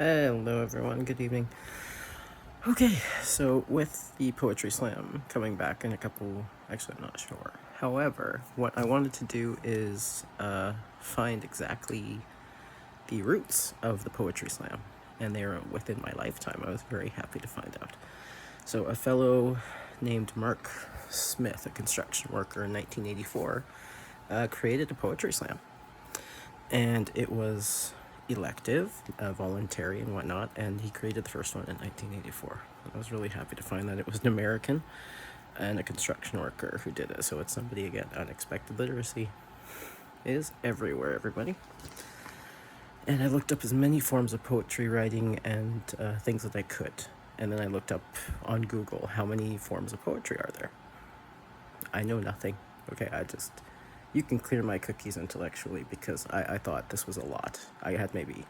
Hello, everyone. Good evening. Okay, so with the Poetry Slam coming back in a couple, actually, I'm not sure. However, what I wanted to do is find exactly the roots of the Poetry Slam, and they are within my lifetime. I was very happy to find out. So, a fellow named Mark Smith, a construction worker in 1984, created a Poetry Slam. And it was elective, voluntary, and whatnot. And he created the first one in 1984. I was really happy to find that it was an American and a construction worker who did it. So it's somebody, again, unexpected literacy is everywhere, everybody. And I looked up as many forms of poetry writing and things that I could. And then I looked up on Google how many forms of poetry are there. I know nothing. Okay, you can clear my cookies intellectually because I thought this was a lot. I had maybe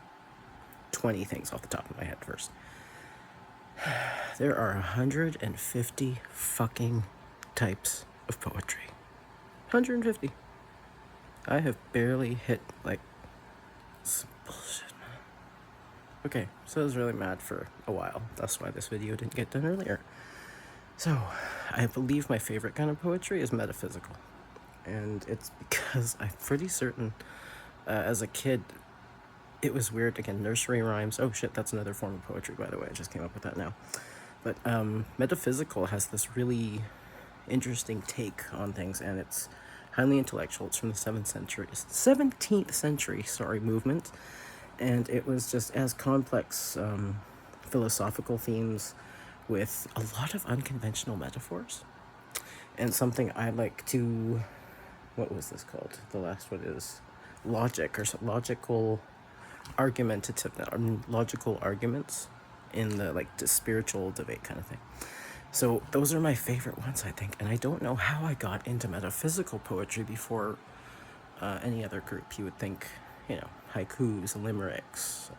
20 things off the top of my head first. There are 150 fucking types of poetry. 150. I have barely hit, some bullshit, man. Okay, so I was really mad for a while. That's why this video didn't get done earlier. So, I believe my favorite kind of poetry is metaphysical. And it's because I'm pretty certain, as a kid, it was weird. Again, nursery rhymes. Oh shit, that's another form of poetry, by the way. I just came up with that now. But metaphysical has this really interesting take on things, and it's highly intellectual. It's from the 17th century, movement. And it was just as complex philosophical themes with a lot of unconventional metaphors. And something I like to, what was this called? The last one is logical logical arguments in the spiritual debate kind of thing. So those are my favorite ones, I think. And I don't know how I got into metaphysical poetry before any other group. You would think, haikus, limericks,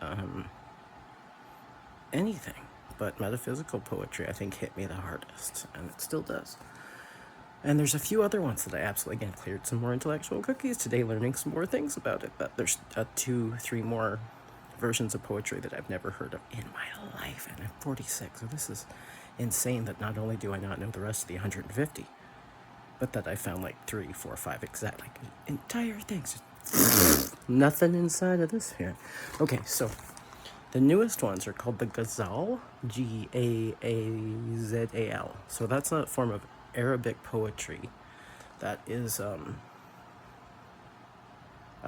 anything. But metaphysical poetry, I think, hit me the hardest, and it still does. And there's a few other ones that I absolutely, again, cleared some more intellectual cookies today, learning some more things about it. But there's 2-3 more versions of poetry that I've never heard of in my life, and I'm 46, so this is insane that not only do I not know the rest of the 150, but that I found 3, 4, 5 exact, entire things. Nothing inside of this here. Okay, so the newest ones are called the Ghazal, Gaazal. So that's a form of Arabic poetry that is, I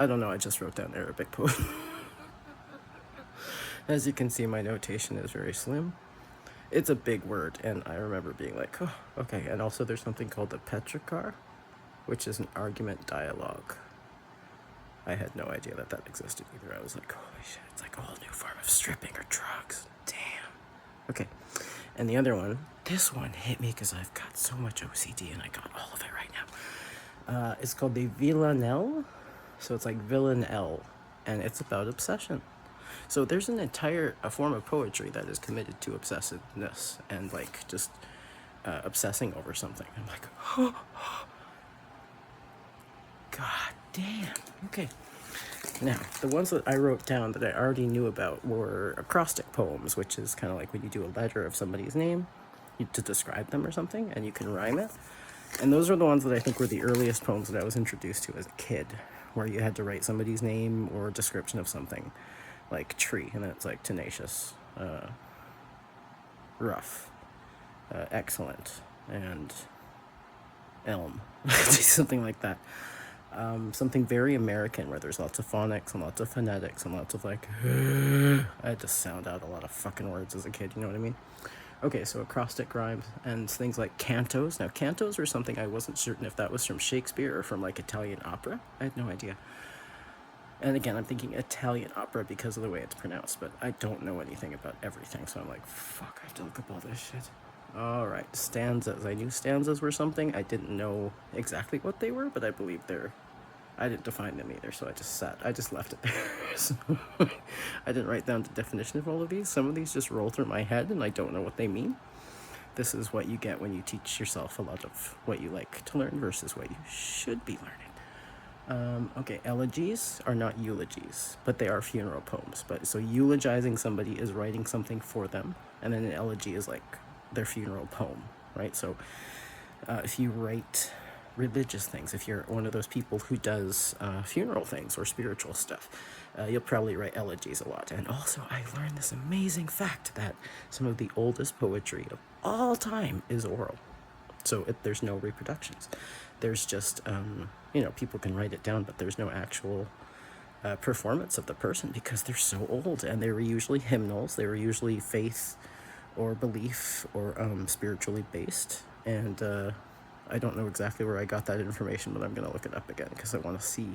don't know, I just wrote down Arabic poetry. As you can see, my notation is very slim. It's a big word, and I remember being like, oh, okay. And also there's something called the Petrarch, which is an argument dialogue. I had no idea that existed either. I was like, holy shit, it's like a whole new form of stripping or drugs. Damn. Okay. And the other one, this one hit me because I've got so much OCD and I got all of it right now. It's called the Villanelle. So it's like Villanelle, and it's about obsession. So there's an entire form of poetry that is committed to obsessiveness and just obsessing over something. I'm like, oh, god damn. Okay. Now, the ones that I wrote down that I already knew about were acrostic poems, which is kind of like when you do a letter of somebody's name to describe them or something, and you can rhyme it. And those are the ones that I think were the earliest poems that I was introduced to as a kid, where you had to write somebody's name or a description of something, like tree, and then it's like tenacious, rough, excellent, and elm, something like that. Something very American where there's lots of phonics and lots of phonetics and lots of I had to sound out a lot of fucking words as a kid, you know what I mean? Okay, so acrostic rhymes and things like cantos. Now, cantos were something I wasn't certain if that was from Shakespeare or from Italian opera. I had no idea. And again, I'm thinking Italian opera because of the way it's pronounced, but I don't know anything about everything, so I'm like, fuck, I have to look up all this shit. Alright, stanzas. I knew stanzas were something. I didn't know exactly what they were, but I believe I didn't define them either, so I just left it there. So I didn't write down the definition of all of these. Some of these just roll through my head, and I don't know what they mean. This is what you get when you teach yourself a lot of what you like to learn versus what you should be learning. Okay, elegies are not eulogies, but they are funeral poems. But so eulogizing somebody is writing something for them, and then an elegy is like their funeral poem, right? So if you write religious things, if you're one of those people who does funeral things or spiritual stuff, you'll probably write elegies a lot. And also, I learned this amazing fact that some of the oldest poetry of all time is oral. So there's no reproductions. There's just, people can write it down, but there's no actual performance of the person because they're so old. And they were usually hymnals. They were usually faith or belief or spiritually based. And I don't know exactly where I got that information, but I'm going to look it up again because I want to see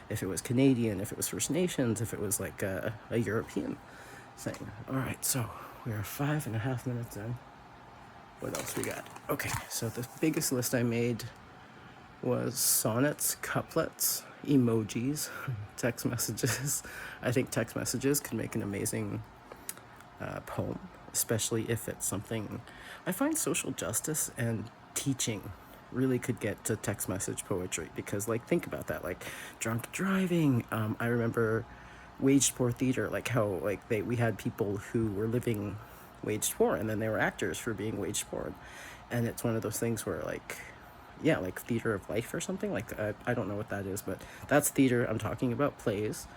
if it was Canadian, if it was First Nations, if it was like a European thing. All right, so we are 5.5 minutes in. What else we got? Okay, so the biggest list I made was sonnets, couplets, emojis, text messages. I think text messages can make an amazing poem, especially if it's something. I find social justice and teaching really could get to text message poetry because, like, think about that, like drunk driving. I remember waged poor theater, like how like we had people who were living waged poor and then they were actors for being waged poor, and it's one of those things where like, yeah, like theater of life or something like I don't know what that is, but that's theater. I'm talking about plays,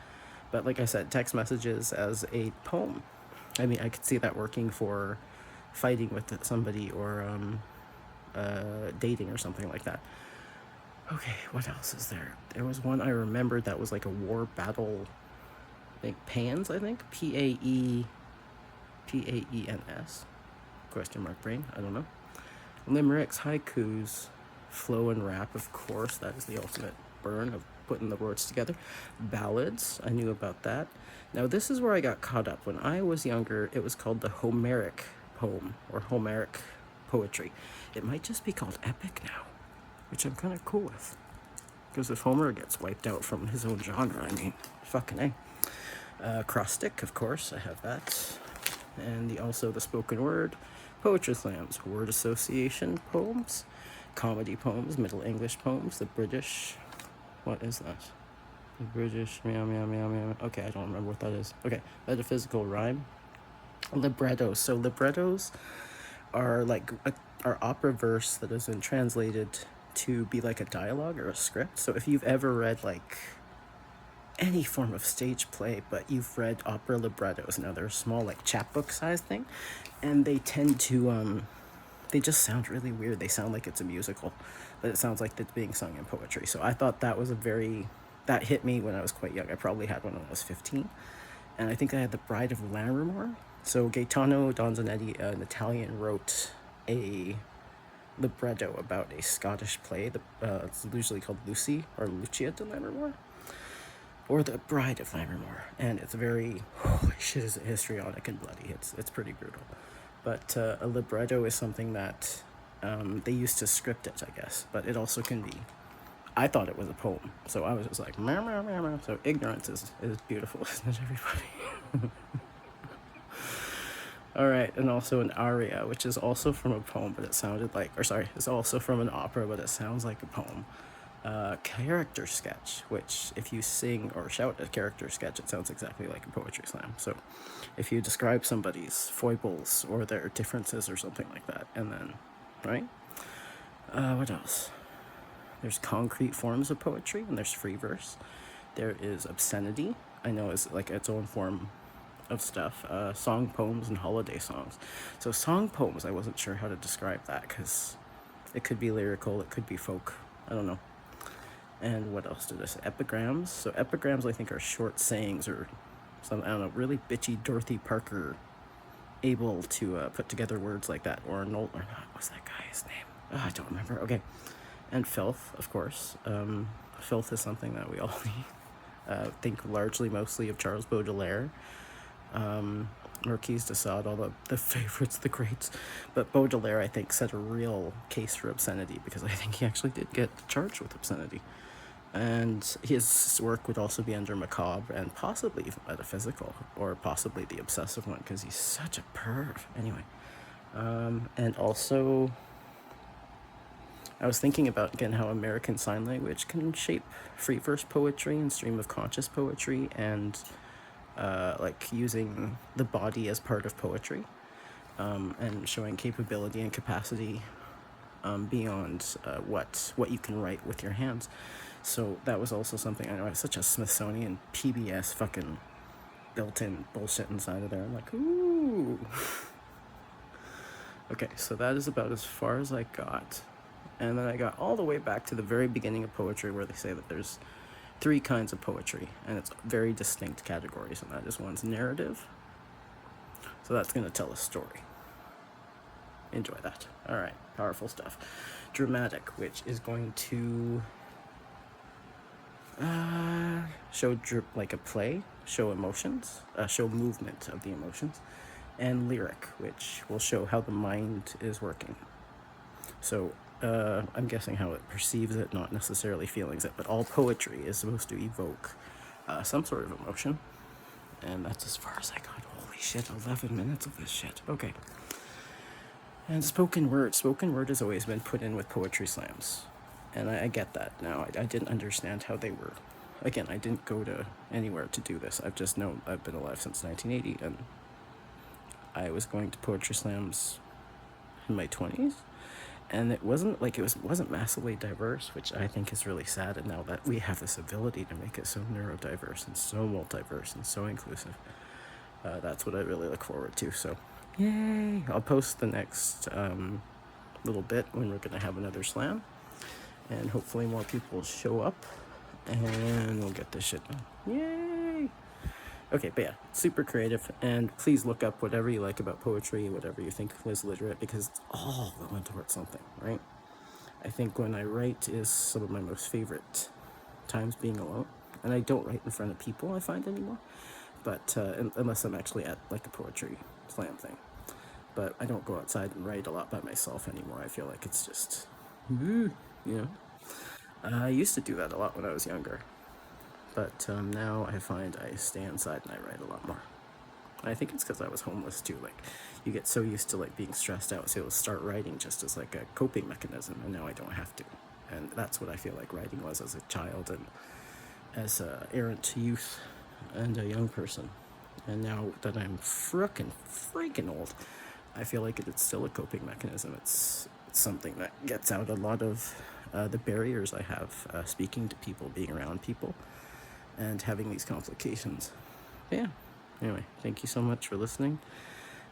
but like I said, text messages as a poem, I mean, I could see that working for fighting with somebody or dating or something like that. Okay, what else is there? There was one I remembered that was like a war battle, I think Paeans, I think Paeans, question mark brain, I don't know. Limericks, haikus, flow and rap, of course, that is the ultimate burn of putting the words together. Ballads, I knew about that. Now this is where I got caught up. When I was younger, it was called the Homeric poem or Homeric poetry. It might just be called epic now, which I'm kind of cool with. Because if Homer gets wiped out from his own genre, I mean, fucking A. Acrostic, of course, I have that. And also the spoken word, poetry slams, word association poems, comedy poems, Middle English poems, the British, what is that? The British, meow, meow, meow, meow. Okay, I don't remember what that is. Okay, metaphysical rhyme. Librettos. So librettos are like are opera verse that has been translated to be like a dialogue or a script. So if you've ever read like any form of stage play, but you've read opera librettos, now they're a small like chapbook size thing, and they tend to they just sound really weird. They sound like it's a musical, but it sounds like it's being sung in poetry. So I thought that was that hit me when I was quite young. I probably had one when I was 15, and I think I had The Bride of Lammermoor. So Gaetano Donizetti, an Italian, wrote a libretto about a Scottish play. It's usually called Lucy or Lucia de Lammermoor, or The Bride of Lammermoor, and it's very, holy shit, is it histrionic and bloody. It's pretty brutal. But a libretto is something that they used to script it, I guess, but it also can be. I thought it was a poem, so I was just like, meow, meow, meow, meow. So ignorance is beautiful, isn't it, everybody? All right, and also an aria, which is also from a poem, but it sounded like, or sorry, it's also from an opera, but it sounds like a poem. Character sketch, which if you sing or shout a character sketch, it sounds exactly like a poetry slam. So if you describe somebody's foibles or their differences or something like that, and then, right? What else? There's concrete forms of poetry, and there's free verse. There is obscenity, I know is like its own form of stuff. Song poems and holiday songs. So song poems, I wasn't sure how to describe that because it could be lyrical, it could be folk, I don't know. And what else did I say? Epigrams. So epigrams, I think, are short sayings or some, I don't know, really bitchy Dorothy Parker able to put together words like that. Or Noel, or not, what's that guy's name? Oh, I don't remember. Okay. And filth, of course. Filth is something that we all think largely, mostly of Charles Baudelaire. Marquise de Sade, all the favorites, the greats. But Baudelaire, I think, set a real case for obscenity because I think he actually did get charged with obscenity. And his work would also be under macabre and possibly even metaphysical, or possibly the obsessive one, because he's such a perv. Anyway, and also I was thinking about, again, how American Sign Language can shape free verse poetry and stream of conscious poetry, and like using the body as part of poetry, and showing capability and capacity beyond what you can write with your hands. So that was also something. I know it's such a Smithsonian PBS fucking built-in bullshit inside of there. I'm like, ooh. Okay, so that is about as far as I got. And then I got all the way back to the very beginning of poetry, where they say that there's 3 kinds of poetry, and it's very distinct categories, and that is, one's narrative. So that's going to tell a story. Enjoy that. All right, powerful stuff. Dramatic, which is going to show like a play, show emotions, show movement of the emotions, and lyric, which will show how the mind is working. So I'm guessing how it perceives it, not necessarily feelings it, but all poetry is supposed to evoke some sort of emotion, and that's as far as I got. Holy shit, 11 minutes of this shit. Okay. And spoken word has always been put in with poetry slams, and I get that now. I didn't understand how they were. Again, I didn't go to anywhere to do this. I've just known I've been alive since 1980, and I was going to poetry slams in my 20s, and it wasn't massively diverse, which I think is really sad. And now that we have this ability to make it so neurodiverse and so multiverse and so inclusive, that's what I really look forward to. So yay! I'll post the next little bit when we're gonna have another slam, and hopefully more people show up, and we'll get this shit done. Yay! Okay, but yeah, super creative, and please look up whatever you like about poetry, whatever you think is literate, because it's all going towards something, right? I think when I write is some of my most favorite times being alone, and I don't write in front of people, I find, anymore, but unless I'm actually at like a poetry slam thing. But I don't go outside and write a lot by myself anymore. I feel like it's just, you know. I used to do that a lot when I was younger, but now I find I stay inside and I write a lot more. And I think it's because I was homeless too. Like, you get so used to like being stressed out, so you'll start writing just as like a coping mechanism, and now I don't have to. And that's what I feel like writing was as a child and as a errant youth and a young person. And now that I'm freaking old, I feel like it's still a coping mechanism. It's something that gets out a lot of the barriers I have speaking to people, being around people, and having these complications. But yeah, anyway, thank you so much for listening,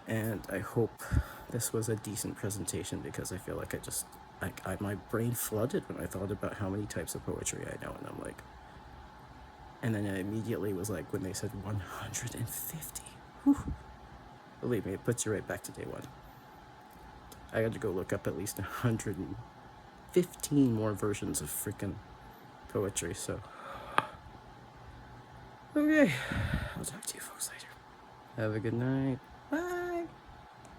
and I hope this was a decent presentation, because I feel like my brain flooded when I thought about how many types of poetry I know, and I'm like, and then I immediately was like, when they said 150, whew. Believe me, it puts you right back to day one. I had to go look up at least 115 more versions of freaking poetry, so. Okay, I'll talk to you folks later. Have a good night. Bye.